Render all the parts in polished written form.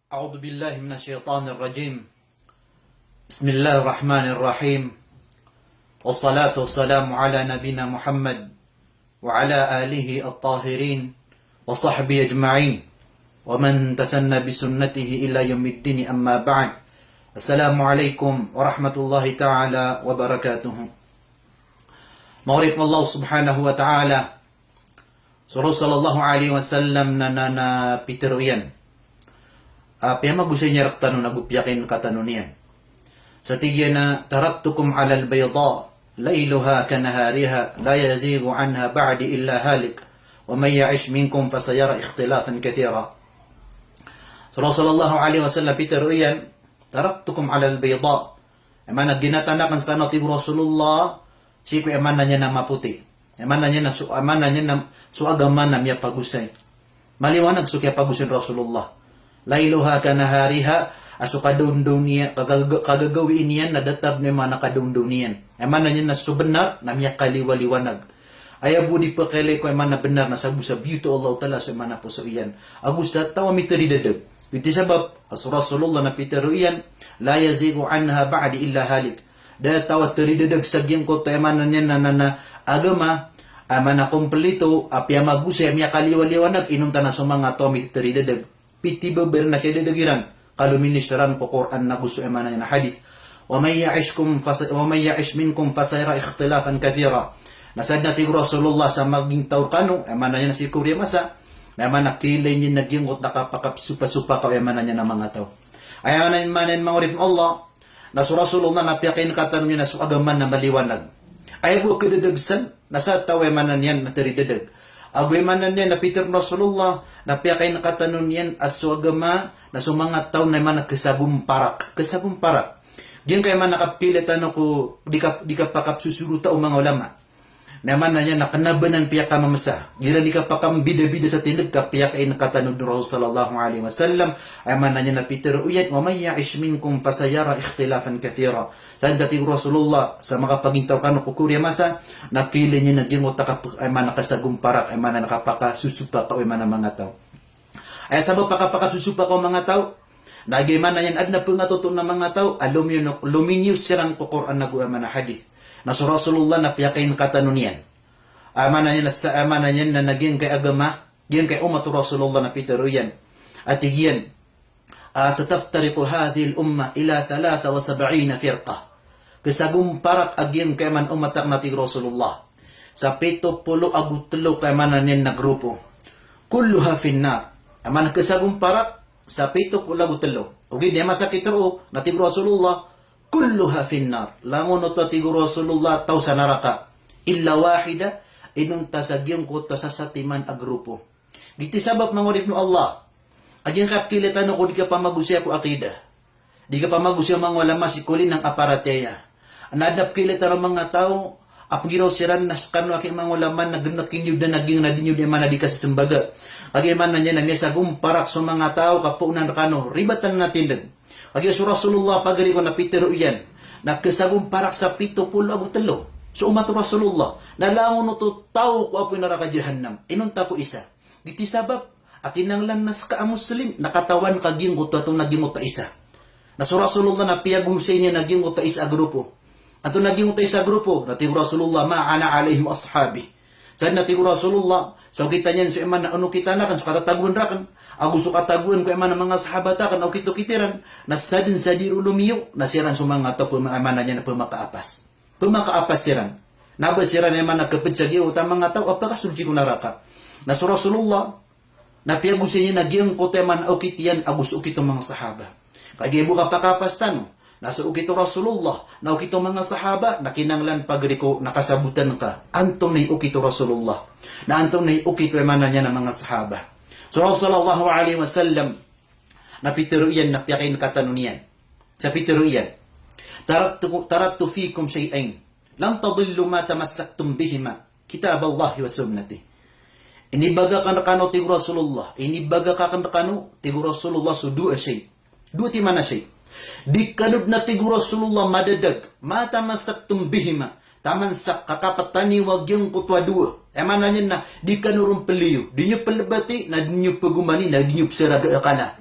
أعوذ بالله من الشيطان الرجيم. بسم الله الرحمن الرحيم. والصلاة والسلام على نبينا محمد وعلى آله الطاهرين وصحبه أجمعين ومن تسنى بسنته إلى يوم الدين. أما بعد. السلام عليكم ورحمة الله تعالى وبركاته. Maurib Allah subhanahu wa ta'ala. Surah sallallahu alaihi wasallam na pitiruyan. Piyama gusto niya raktano nagupyakin katanunian. Sa tigyan na taraktukum alal bayda, layluha kanahariha, la yazigu anha ba'di illa halik, wa may ya'ish minkum fasayara ikhtilafan kathira. Surah sallallahu alaihi wasallam pitiruyan, taraktukum alal bayda. Emana ginatanakan sa tanong tigo Rasulullah, siku emana niya na maputi. Emana niya na suagaman na miya pagusay. Maliwanag su kaya pagusay Rasulullah. Layluha kanahariha, aso kadundong niya, kagagawin niyan, nadatab niya mga nakadundong niyan. Emana niya na subenar, na miya kaliwaliwanag. Ayaw budi pakilay ko emana benar na sabu sa beauty Allah Ta'ala sa emana po sa iyan. Agusta tawa mitari dadag. Iti sabab, aso Rasulullah na pitaru iyan, la yazigu anha ba'di illa halik. Dahil tawat teridadag sa giyang ko emana niya na agama, amana kompleto, apya magusay, miya kaliwaliwanag, inunta na sa mga tomi teridadag. Piti beber na kaya dadagiran kalau ministran po Quran na gusto emana na hadith wa may ya'ish minkum fasayara ikhtilafan kathira. Nasad na tigro Rasulullah sa maging tawkano emana niya na si Kuriya Masa na emana kilay niya nagingot nakapakap supa-supa ka emana niya na mga tao. Ayaw na manin mangurip Allah na su Rasulullah na piyakin katanong niya na su agaman na maliwanag. Ayaw ko kadadagsan nasa tao emana niya na teridadag. Agwimanan niya na Peter Rasulullah na piyakay nakatanon yan aswagama na sumangat taon na man kasabong parak. Kasabong parak. Diyan kayo man nakapilit ko di ka pakapsusuruta o mga ulama. Naman na niya nakanabanan piyak ka mamasa. Gila di ka pakambida-bida sa tinag ka piyakay nakatanon ni Rasul sallallahu alaihi wasallam. Ay man na niya na Peter uyat wa may ya'ish minkum fasayara ikhtilafan kathira. Saan dati Rasulullah sa mga pagintaw ka no Kuriya Masa nakili niya nagingot ay man nakasagong parak ay man nakapakasusupa ka ay man mga tao. Ay sabab pakapakasusupa ka mga tao. Nagay man na yan adna pangatuto na mga tao luminous siran ko Quran na guwa man hadith. Na sa Rasulullah na piyakain katanunian. Amana niya na naging kay agama, diyan kay umat Rasulullah na pitaruyan. At iyan, sataftariku hadhihi al-umma ila 73 firqa. Kasagum parak agyan kay man umatak na ti Rasulullah. Sa 70 agutlo kay man niyan na grupo. Kulluha finnar. Amana kasagum parak sa 70 agutlo. Okay, di masakit ro na ti Rasulullah. Kulluha finnar. Langon o tigo Rasulullah taw sa naraka. Illa wahida, inong tasagyong ko tasasatiman a grupo. Giti sabab mangurip no Allah. Agyan kapkilitan ko di ka pamagusya ko akida. Di ka pamagusya mga walama si kulin ng aparateya. Anadap kilitan ang mga tao, apgiraw siran nas kano aking mga walaman na ganakinyod na naging nadinyod na mana di ka sa simbaga. Kagiman na niya na may sagum parak sa mga tao kapunan kano, ribatan na tindag. Pag yung Rasulullah pagari ko na pitero iyan, nakasagong parak sa 70 agutalo. So umato Rasulullah, nalangon no to tao ko apoy narakajahannam. Inunta ko isa. Diti sabab, akin ang lanas ka muslim, nakatawan kagingot atong nagingot ta isa. Na so Rasulullah na piyagong siya niya nagingot ta isa grupo. Ato nagingot ta isa grupo, natigo Rasulullah ma'ana alaihim ashabi. Saan natigo Rasulullah, so kita niyan so iman na ano kita na kan, so katatagun rakan. Ako sukataguan ko eman ng mga sahabata kan o kito-kitiran na sadin sa diru lumiyo na siran sumanga to pumana niya na pumakaapas. Pumakaapas siran. Naba siran eman nagkapidsagi o tamang nga tao apaka sulji ko naraka. Na sa Rasulullah na piyagusin niya nagyang ko teman o kitiyan agus o kito mga sahaba. Kagibo ka pakapas tano. Nasa ukito Rasulullah na ukito mga sahaba na kinanglan pagriko nakasabutan ka. Antong na ukito Rasulullah. Na antong na ukito eman niya ng mga sahaba. So sallallahu alaihi wasallam na pitiruyan na piyakain katanunian. Sa pitiruyan, taraktu fikum shay'ain lang tadillu ma tamassaktum bihima kitab Allah wa sunnati. Inibaga kan kano ti Rasulullah, inibaga ka kan kano ti Rasulullah su dua shay. Dua ti mana shay. Di kanod na ti Rasulullah madadag ma tamassaktum bihima. Taman sa kakapatani wag yung kutwa dua. Emana niya na, di ka nurong peliyo. Di nyo palabati, na di nyo pagumani, na di nyo psiraga akala.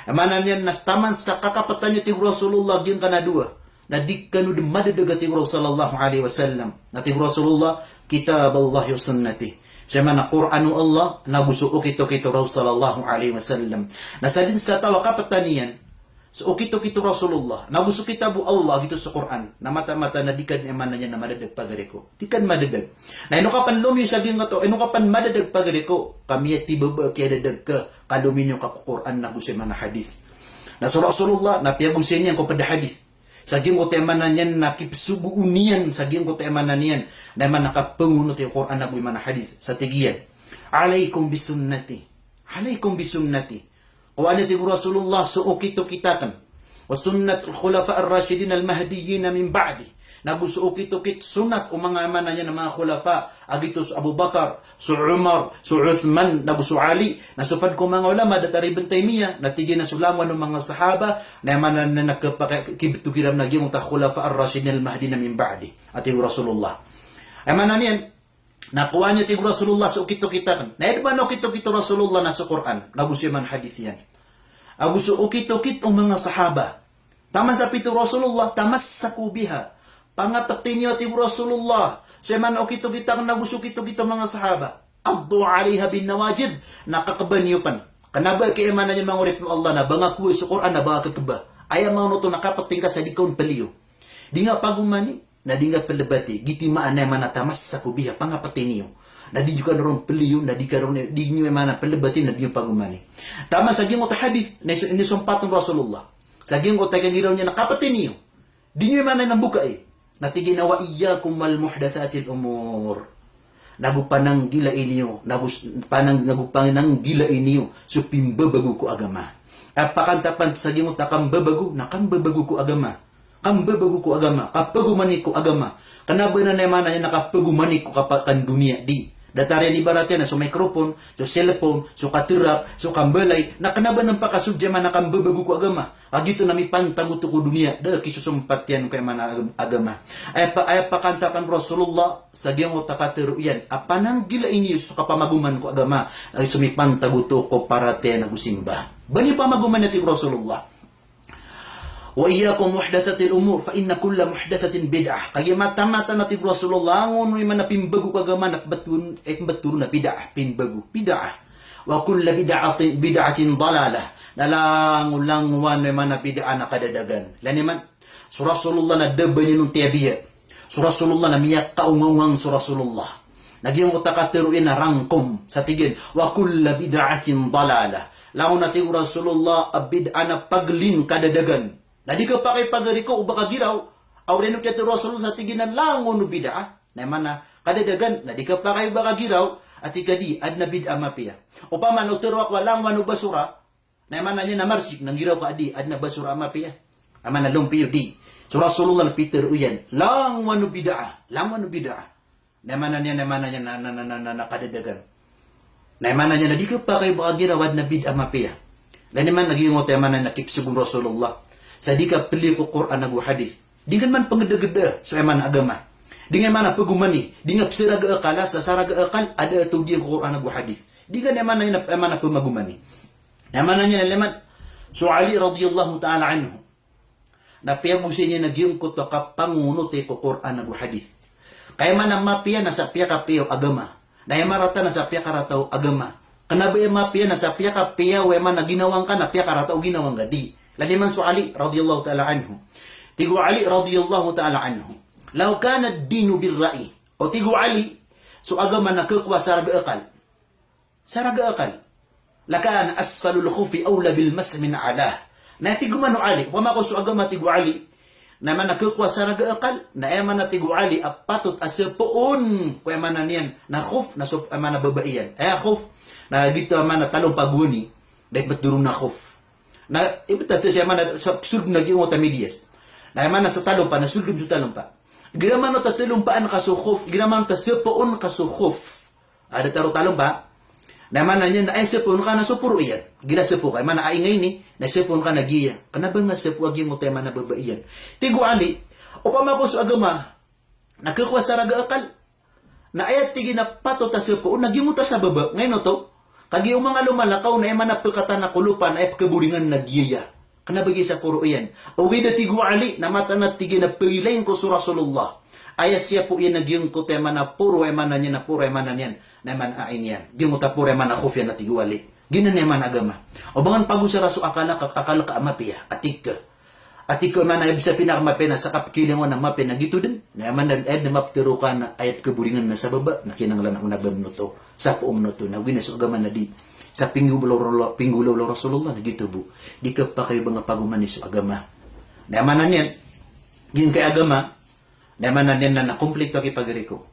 Amanan yan nas taman sa kakapatan nyo ti Rasulullah gyud kana dua. Na di kanu de madadaga ti sallallahu alaihi wasallam. Na ti Rasulullah kitab Allah wa sunnati. Siya man na Qur'anu Allah na gusuok ito kito sallallahu alaihi wasallam. Nasalin sa tawa kapatan niyan. So kito Rasulullah. Na gusto kitabu Allah gitu sa Qur'an. Na mata-mata na dikan eman niya na madadag pagariko. Dikan madadag. Na ino kapan lumi sa gyud ngato, ino kapan madadag pagariko. Kami ti baba kay dadag ka kaluminyo ka Qur'an na gusto man na hadis. Na sa Rasulullah na piagusin niyan ko pada hadis. Saging ko temanan yan nakipsubu unian saging ko temanan yan na man nakapangunot yung Quran na buhay man hadith sa tigiyan. Alaikum bisunnati. Alaikum bisunnati. Kung ano ti Rasulullah suukito kitakan. Wa sunnat al-khulafa ar-rashidin al-mahdiyyin min ba'di. Nagusuukito kit sunat o mga amanan yan ng mga khulafa. Agito sa Abu Bakar, sa Umar, sa Uthman, nagusu Ali. Nasupad ko mga ulama, datari Ibn Taymiyyah, natigin na sulangan ng mga sahaba, na amanan na nakapakibitukiram na giyong ta khulafa ar-rashidin al-mahdiyyin min ba'di. At yung Rasulullah. Amanan yan, nakuha niyo ti Rasulullah sa ukito-kitakan. Naidba na ukito-kito Rasulullah na sa Quran. Nagusu man hadith yan. Agusu ukito-kit ang mga sahaba. Taman sa pito Rasulullah, tamassaku biha. Pangapatin niyo ti Rasulullah. So man ukito-kita kang nagusu kito-kito mga sahaba. Addu alaiha bin nawajib. Nakakaban niyo pan. Kanaba kay man na mga urip ng Allah na bangaku sa Quran na baka kakaba. Ayaw mga nuto nakapating ka sa dikon paliyo. Di nga pagumani, na di nga palabati, giti maanay man natamas sa kubiha, pangapatin niyo. Na di ka naroon paliyo, na di ka naroon, di nyo man palabati, na di yung pagumani. Tama sa gingot hadith, na nisumpat ng Rasulullah. Sa gingot ay kagiraw niya, nakapatin niyo. Di nyo man na buka eh. Natiginawa iyyakum mal muhdatsatil umur. Nagupanang gila inyo, nagupanang gila inyo, so pimbabago ko agama. At pakantapan sa gimot na kambabago, na kambabago ko agama. Kambabago ko agama, kapagumani ko agama. Kanaba na naman na nakapagumani ko kapakan dunia di. Datari ni baratya na so microphone, so cellphone, so katirap, so kambalay, na kanaba ng pakasudya man na kambabago ko agama. Agito na mi pantaguto ko dunia, dahil kisusumpat yan kay man agama. Ay pakantapan Rasulullah, sa diyang o takatiru yan, apanang gila inyo so kapamaguman ko agama, ay sumipantaguto ko paratya na gusimba. Bani pamaguman natin Rasulullah. Wa iyyakum muhdatsatil umur fa inna kulla muhdatsatin bid'ah. Kaya mata-mata na ti Rasulullah ngon man napimbago kagama nakbatun baturo na bid'ah pimbago bid'ah. Wa kulla bid'atin dalalah. Nalang wan man na bid'ah na kadadagan. Lani man su Rasulullah na dabani nung tiabiya. Su Rasulullah na miyak kaungawang su Rasulullah. Naging utakatiruin na rangkom sa tigin wa kulla bid'atin dalalah. Laon na ti Rasulullah bid'ah na paglin kadadagan. Na di ka pa kay pagariko o baka giraw, awren ng kaya Rasul sa tiginan lang o bid'a. Na man na kadadagan, na di ka pa kay baka giraw, at ikadi, ad na bid'a mapia. O pa man, o tiruak walang wano basura, na man na niya na marsik, nang giraw ka adi, ad na basura mapia. Aman na lumpiyo di. So Rasulullah na Peter uyan, lang wano bid'a, lang wano bid'a. Na man na niya na kadadagan. Na man na niya na di ka pa kay baka giraw, ad na bid'a mapia. Lani man, naging o tayo man na nakipsugong Rasulullah. Sa di ka pili ko Quran nagu hadith. Di nga man pangedegeda sa eman agama. Di nga man pagumani, di nga psiraga akala sa saraga akal ada atu di Quran nagu hadith. Di nga man na eman pagumani. Eman niya leman so Ali radhiyallahu ta'ala anhu. Na piagusin niya nagyung ko to kapangunot ko Quran nagu hadith. Kaya man ang mapia na sa piya kapiyo agama. Na marata na sa piya karataw agama. Kanabay mapia na sa piya kapiya we man na ginawang ka na piya karataw ginawang gadi. Laliman su Ali radhiyallahu ta'ala anhu. Tigu Ali radhiyallahu ta'ala anhu. Law kana ad-dinu bir-ra'i. O tigu Ali, so agama nakukwa saraga akal. Saraga akal. Lakaan asfalul khufi awla bil mas min alah. Na tigu manu Ali, wama ko su agama tigu Ali. Na man nakukwa saraga akal, na eman na tigu Ali apatot asepoon. Kaya man na niyan, na khuf, na sup man na babaiyan. Khuf, na gito man na talong paguni, dahil matdurong na khuf. Na ibita siya man sa sulg na giung tamidiyas. Na man sa talong pa na sulg sa talong pa. Ginaman ta talong paan kasukhuf, ginaman ta sepoon kasukhuf. Ada taro talong pa. Na man niya na ay sepoon ka na supuro iyan. Gina sepo kay man ay ngay ni na sepoon ka na giya. Kanaba nga sepo agi mo tema na babaiyan. Tigo Ali, o pamako sa agama, nakakwa sa raga akal. Na ayat tigi na pato ta sepoon nagimuta sa baba. Ngayon to, Kagi yung mga lumalakaw na manapikatan na kulupan ay pagkaburingan na giyaya. Kana bagi sa puro iyan. Awida tigu ali na mata na tigi na pilain ko sa Rasulullah. Ayat siya po yan nagyong ko tema na puro emanan yan na puro emanan yan. Na eman ain yan. Di mo ta puro eman ako yan na tigu ali. Ginan eman agama. O bangan pago sa raso akala ka amapiya. Atik ka. Atik ko man ay bisa pinakamapi na sa kapkilingon ng mapi na gito din. Na eman na ed na maptiro ka na ayat kaburingan na sa baba. Na kinanglan ang unabam nuto. Sa poong nuto. Na winas agama na di. Sa pinggulaw Rasulullah na gito bu. Di ka pa kayo mga pagumanis agama. Na emanan yan. Gin kay agama. Naman na yan na kumpleto kay pagriko.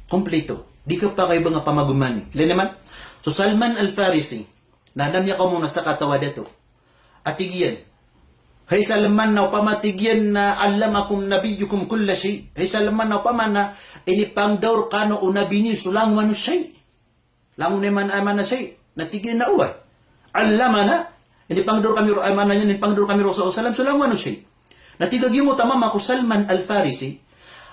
Kumpleto. Di ka pa kayo mga pamagumani. Ilan naman? So Salman Al-Farisi, nadamya ka muna sa katawa dito. Atigyan. Hay Salman na upamatigyan na alam akong nabiyukum kulla shay. Hay Salman na upaman na inipangdaur kano unabini sulang wano shay. Langon naman aman na shay. Natigyan na uwa. Alam na. Inipangdaur kami aman na yan. Inipangdaur kami Rasulullah sulang wano shay. Natigagyo mo tamang ako Salman Al-Farisi.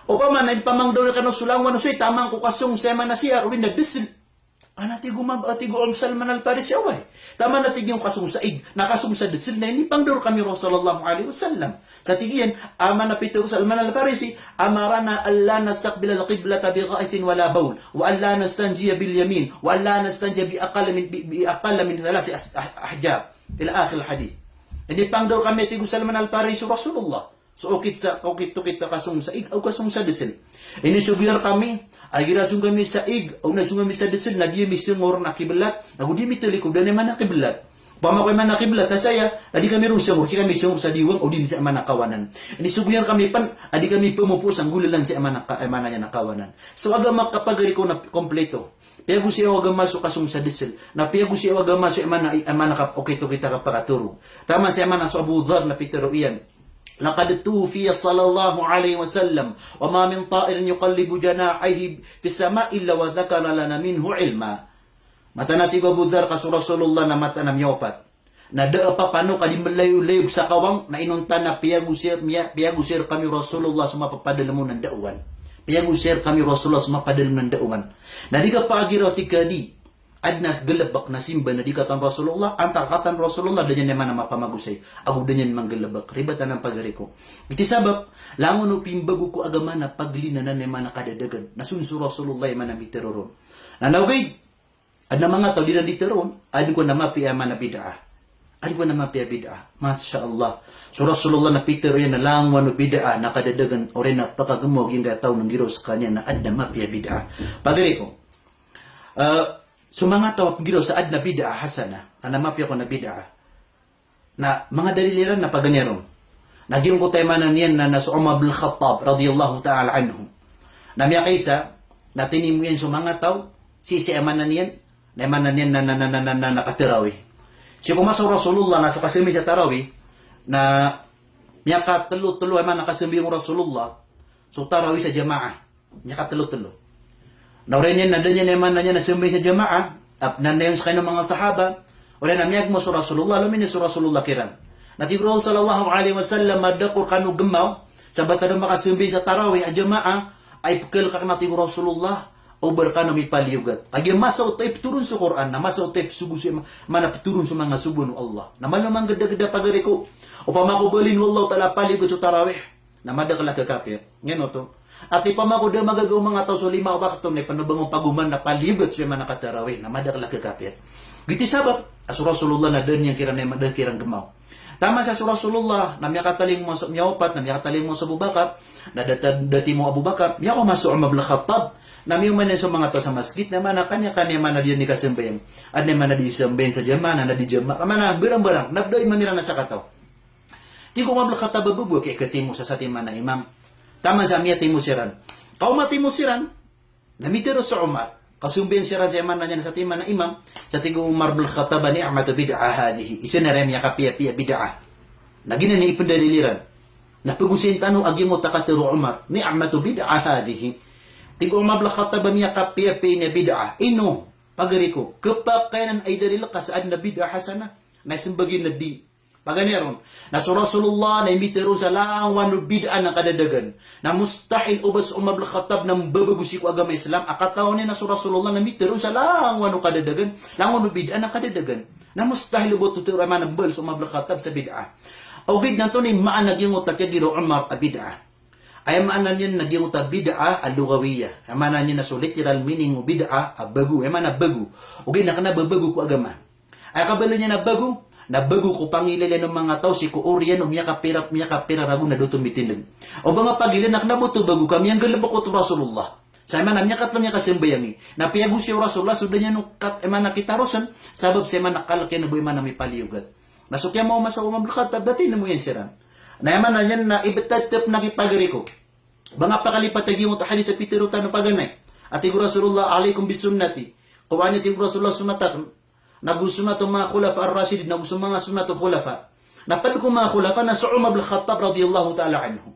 O pa man, nagpamangdaw na ka no sulang wano siya, tamang ko kasong sema na siya, uwin nagdisil. Natigo ang Salman Al-Farisi away. Tama natigyo yung kasong saig, nakasong sa disil na inipangdaw kami Rasulullah alaihi wasallam. Sa tigyan, ama na pito Salman Al-Farisi, amarana alla nastaqbil al-qiblata bi ghaitin wala bawl, wa alla nastanjiya bil yamin, wa alla nastanjiya bi aqalla min thalathi ahjab. Ila akhir hadith. Hindi pang daw kami tigo Salman Al-Farisi Rasulullah. So ukit tukit na kasong sa ig o kasong sa disil. Inisugiyar kami, ay girasong kami sa ig o nasong kami sa disil, nagiyami siyang na kiblat, nagudi mi tulikod na naman na kiblat. Pamakoy man na kiblat, nasaya, adi kami rin siyang, si kami siyang sa diwang o di sa aman nakawanan. Inisugiyar kami pan, adi kami pumupos, ang gulilan si aman niya nakawanan. So aga makapagari ko na kompleto. Piyago siya wag masuk kasong sa disil. Na piyago siya wag masuk aman ka okay to kita ka pakaturog. Tama siya man sa Abu Dharr na pitero iyan. Laqad tufiya sallallahu alaihi wasallam wa ma min ta'irin yuqallibu janahihi fis sama'i illa wa dhakara lana minhu ilma. Mata nati Abu Dharr kas Rasulullah na mata na miyopat. Na da pa pano kadi malayo-layo sa kawang na inunta na piyago siya kami Rasulullah sa mapapadala mo ng dauan. Piyago-share kami Rasulullah sa mapadal ng dauman. Na di ka pagiro tikadi, adna galabak na simba na di katan Rasulullah, antakatan Rasulullah, danyan naman na mapamagusay. Ako danyan manggalabak, ribatan ng pagari ko. Iti sabab, langon o pimbago ko agama na paglina na naman nakadadagan, nasunso Rasulullah yaman na miteroron. Nanawagay, adna mga tao di na diteron, adin ko na mapi yaman na bid'ah. Adin ko na mapi bid'ah. Masya Allah. So Rasulullah na Peter yan na lang wano bid'a nakadadagan o rin napakagamog yung gataw ng giros kanya na adna mapya bid'a. Pagari ko, so mga tao giros sa adna bid'a hasana, na mapya ko na bid'a, na mga daliliran na paganyaron. Nagyong ko tayo manan yan na nasa Umar bin Khattab radiyallahu ta'ala anhu. Na miya kaysa, na tinimu yan sa mga tao, sisi emanan yan, na emanan yan na nakatirawi. Si pumasok Rasulullah na sa kasimi sa tarawi, na miyaka talo-talo ay man nakasambi yung Rasulullah, so tarawi sa jamaah, miyaka talo-talo. Naurin yan, nandan yan naman na niya nasambi sa jamaah, at nandayon sa kanyang mga sahaba, wala na miyag mo sa Rasulullah, lumin sa Rasulullah kiran. Natigro sallallahu alaihi wasallam, madakur kanu gemaw, sa bata na makasambi sa tarawi, ang jamaah, ay pagkal kak natin Rasulullah, o barka na may paliyugat. Agi masaw tayo turun sa Quran, na masaw tayo sugu siya, manapturun sa mga sugo ng Allah. Na malamang gada-gada pagari ko, o pamakubalin wallahu ta'ala paliyugat sa tarawih, na madakala kakapir. Ngayon to. At ipamakuda magagaw mga tao sa lima o bakit na panabangong paguman na paliyugat siya man nakatarawih, na madakala kakapir. Giti sabab, as Rasulullah na doon yung kiran na madan kirang gemaw. Tama sa Rasulullah, na miyakataling mo sa miyawapat, na miyakataling mo sa Abu Bakar, na dati mo Abu Bakar, miyako maso Umar bin Khattab, nami man sa mga to sa masjid naman na kanya-kanya man na diyan ni kasambayan at naman na di sambayan sa jama na di jama man berang-berang nabdoy manira na sa kataw di ko mablak katababubo kay katimo sa satima na imam tama sa miya timo siran kau matimo siran namitero sa Umar kasumbayan siran sa man na niya sa satima na imam sa tigo Umar bil Khattab ni amatu bid'ah hadihi isa na rem ya kapiya bid'ah nagina ni ipandaliliran napugusin tanu agi mo takatero Umar ni amatu bid'ah hadihi tigo mablakata ba niya kapiya-piya niya bid'a? Ino, pagari ko, kapag kainan ay dalila ka saan na bid'a hasana, na isimbagin na di, Paganiron. Na sa Rasulullah na imitero sa lawan no bid'a na kadadagan. Na mustahil ubas Umar bin Khattab na babago si agama Islam. Akataon niya na sa Rasulullah na imitero sa lawan no kadadagan. Lawan no bid'a na kadadagan. Na mustahil ubot tuturo man ang bal sa Umar bin Khattab sa bid'a. O gid na to ni maanag yung utakagiro Umar a bid'a. Ay maanan niya nagyong uta bid'a al-lugawiyya. Ay maanan niya na so literal meaning o bid'a a bago. Ay mana bago. O gid na kana babago ko agama. Ay kabalo niya na bago ko pangilala ng mga tao si ko Orian umiya kapira ragu na dutong bitinag. O mga pagila naknabuto bago kami ang galabo ko to Rasulullah. Sa man niya katlo niya kasimbayami. Napiago si Rasulullah suda niya no kat eman nakitarosan sabab sa man nakalaki na buhay man na may paliyugat. Nasukya mo masa Umar bin Khattab dati mo yan siran. Na yaman na yan na ibetatap nakipagari ko. Mga pakalipat tagi mo to hadith sa pitirutan no paganay. At igu Rasulullah alaikum bisunnati. Kuwani igu Rasulullah sunnatan. Nagusunat ang mga khulafa ar-Rashidin, nagusun mga sunat ang khulafa. Napad ko mga khulafa na sa Umar bin Khattab radiyallahu ta'ala anhu.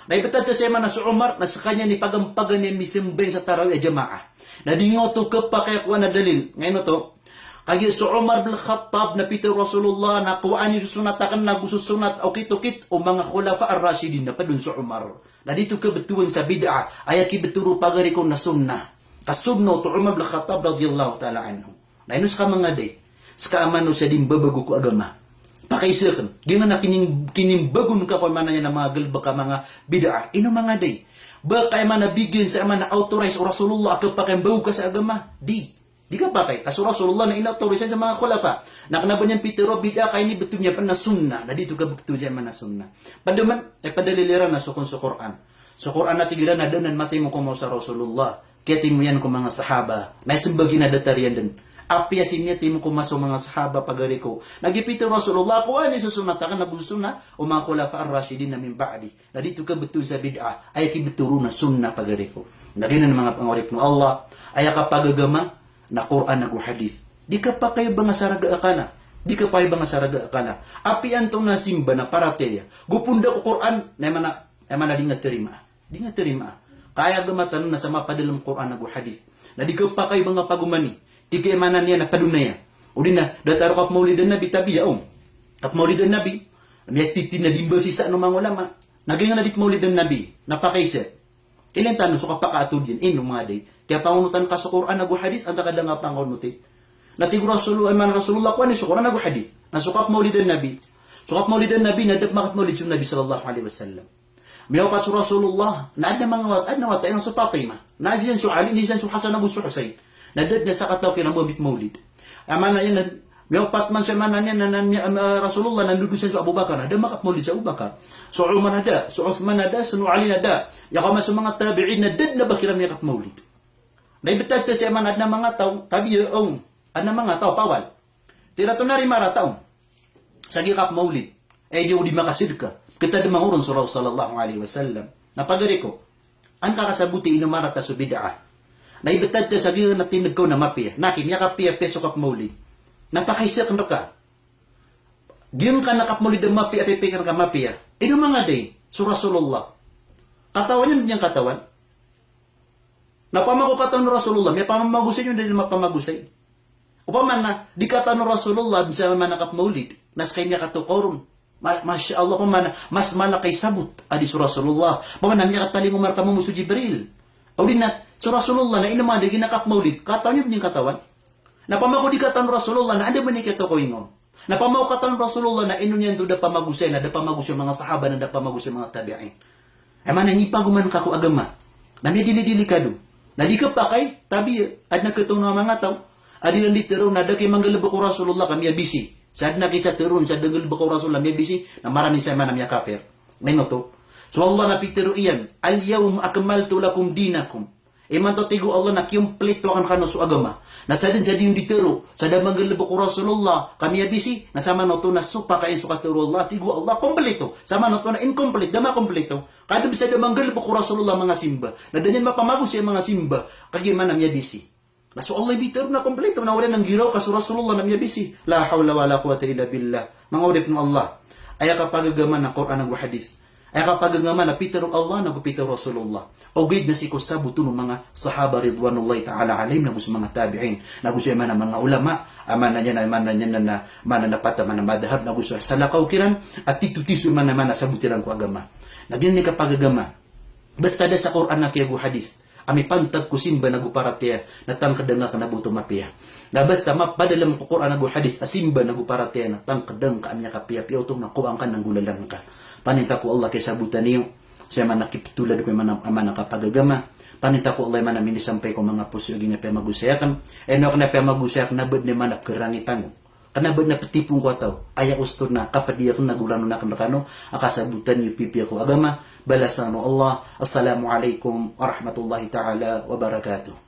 Naibetad sa na sa Umar, na sa kanya ni pagampagan niya misimbay sa tarawih jamaah. Nadingaw to kapakaya kuha na dalil. Ngayon to, kaya sa Umar bin Khattab na pito Rasulullah, na kuhaan niyo sunatakan na gususunat o kitukit o mga khulafa ar-Rashidin na pa dun sa Umar. Na dito ka betuan sa bid'a, ay kibeturo pagari ko na sunnah. Kasubno to Umar bin Khattab radiyallahu ta'ala anhu. Na inus ka mga day, ska amano sa din babago ko agama. Pakaisakan, di man na kinimbagon ka pa man na mga galba ka mga bid'a. Ino mga day, ba kay man nabigyan sa man na authorize o Rasulullah ka pa kay bago ka sa agama? Di ka pa kay. Kaso Rasulullah na inauthorize sa mga khulafa. Nakanaban yan pitero bid'a kay ni betul niya pa na sunna. Na dito ka betul niya man na sunna. Padaman, ay padaliliran na sukon sa Quran. Sa Quran na tigilan na danan matay mo kumaw sa Rasulullah. Kaya mo yan ko mga sahaba. Na isimbagin na datarian din. Apiasin niya timo kumaso mga sahaba pagari ko. Nagipito Rasulullah ko ani susunatakan na sunna o mga khulafa ar-Rashidin na min ba'di. Na dito ka betul sa bid'a ay kibeturo na sunna pagari ko. Nagina ng mga pangorip no Allah ay kapagagama na Quran na hadith. Di ka pa kayo banga saraga akana. Di ka pa kayo banga saraga akana. Api antong na simba na parateya. Gupunda ko Quran na mana di nga terima. Di nga terima. Kaya gamatan na sa mapadalang Quran na hadith. Na di ka pa kayo banga pagumani. Tiga emanan niya na padunaya. O din na, dataro kap maulidan nabi tabi ya Kap maulidan nabi, may titin na dimba sisa no mga ulama. Naging na dit maulidan nabi, napakaisa. Ilan tanong so kapakaatod yan, ino mga day. Kaya pangunutan ka sa Quran nagu hadith, ang takadang nga pangunutin. Natigo Rasulullah ko ni sa Quran nagu hadith. Nasukap maulidan nabi. Sukap maulidan nabi, nadap makat maulid yung nabi sallallahu alaihi wasallam. Minawapat sa Rasulullah, na adna mga wat ang sa Fatima. Naziyan su Ali, niziyan su Hasan Abu su Husayn. Nadad na sa kataw kinamamit maulid. Amana yan, may patman sa manan yan na Rasulullah nandudusan sa Abu Bakar. Ada makat maulid sa Abu Bakar. So Umar nada, so Uthman nada, so Ali nada. Yakama sa mga tabi'in nadad na bakiram yakat maulid. Naibitad ta siya manad na mga tao, tabi yung, mga tao, pawal. Tira to na rin mara tao. Sa gikap maulid, ay di makasid ka. Kita demangurun surah sallallahu alaihi wasallam. Napagari ko, ang kakasabuti inumara ta sa bid'ah. Naibitad ka sa giyon na tinag ko na mapia. Nakin, yakapia peso kap maulid. Napakaisa ka. Giyon ka nakap maulid na mapia, pipikir ka mapia. Ino mga day, so Rasulullah. Katawan yan katawan. Napamago katawan ng Rasulullah, may pamamagusay yun, dahil mapamagusay. Upaman na, di katawan ng Rasulullah, bisa man nakap maulid, nas kay niya katukoron. Masya Allah, mas malakay sabot, adi so Rasulullah. Paman na, niya kataling umar ka mo muso Jibril. O din na, so Rasulullah na inaman di ginakap maulid, katawan niyo yung katawan. Napamaw di katawan Rasulullah na anda man ikato ko ingon. Napamaw katawan Rasulullah na ino niyan da pamagusay na da pamagusay mga sahaba na da pamagusay mga tabi'in. Ay man nangipaguman ka ko agama. Na may dili-dili ka do. Na di ka pa kay tabi at nagkatong mga tao. Adi lang litero na da kay manggalabo ko Rasulullah kami abisi. Sad na kaysa teron sa dangalabo ko Rasulullah mi abisi na marani sa man na kafir. Ngayon to. So Allah na pitero iyan, al-yawm akmaltu lakum dinakum. Iman to tigo Allah na kompleto kan kano su agama. Nasa din sa din ditero, sa damang galabo ko Rasulullah, kami abisi, nasama no to na supa kain su katero Allah, tigo Allah kompleto. Sama no to na incomplete, dama kompleto. Kada bisa damang galabo ko Rasulullah mga simba. Na danyan mapamago siya mga simba, kagi man na abisi. Naso Allah bitero na kompleto, na wala nang giraw kaso Rasulullah na abisi. La hawla wala quwwata illa billah. Mga udip ng Allah. Ay kapag agaman ng Quran ng hadith. Ay kapag nga man napitaro Allah, nagupitaro Rasulullah. O gid na si kusabuto ng mga sahaba ridwanullahi ta'ala alayhim, nagusto mga tabi'in, nagusto man ang mga ulama, man na napata man na madahab, nagusto sa lakaw kiran, at titutiso man naman na sabutiran ko agama. Naging ni kapag agama, basta da sa Quran na kaya hadith, ami pantag kusimba naguparatiya, natangkadang ka nabuto mapiya. Na basta mapadalam ko Quran nagu hadith, asimba naguparatiya, natangkadang ka amya kapiya, piyaw nakuang ka nang gulalang ka. Paninta ko Allah kay sabutan niyo, siya man nakiptulad ko man nakapagagama, paninta ko Allah man namin isampay ko mga puso yung nga magusayakan, no na magusayak nabad ni man apkerangitan mo. Kanabad na petipong ko ataw, aya ustor na kapadiya ko nagurano na kanakano, akasabutan niyo pipiya ko agama, balasan mo Allah, assalamualaikum warahmatullahi ta'ala wabarakatuh.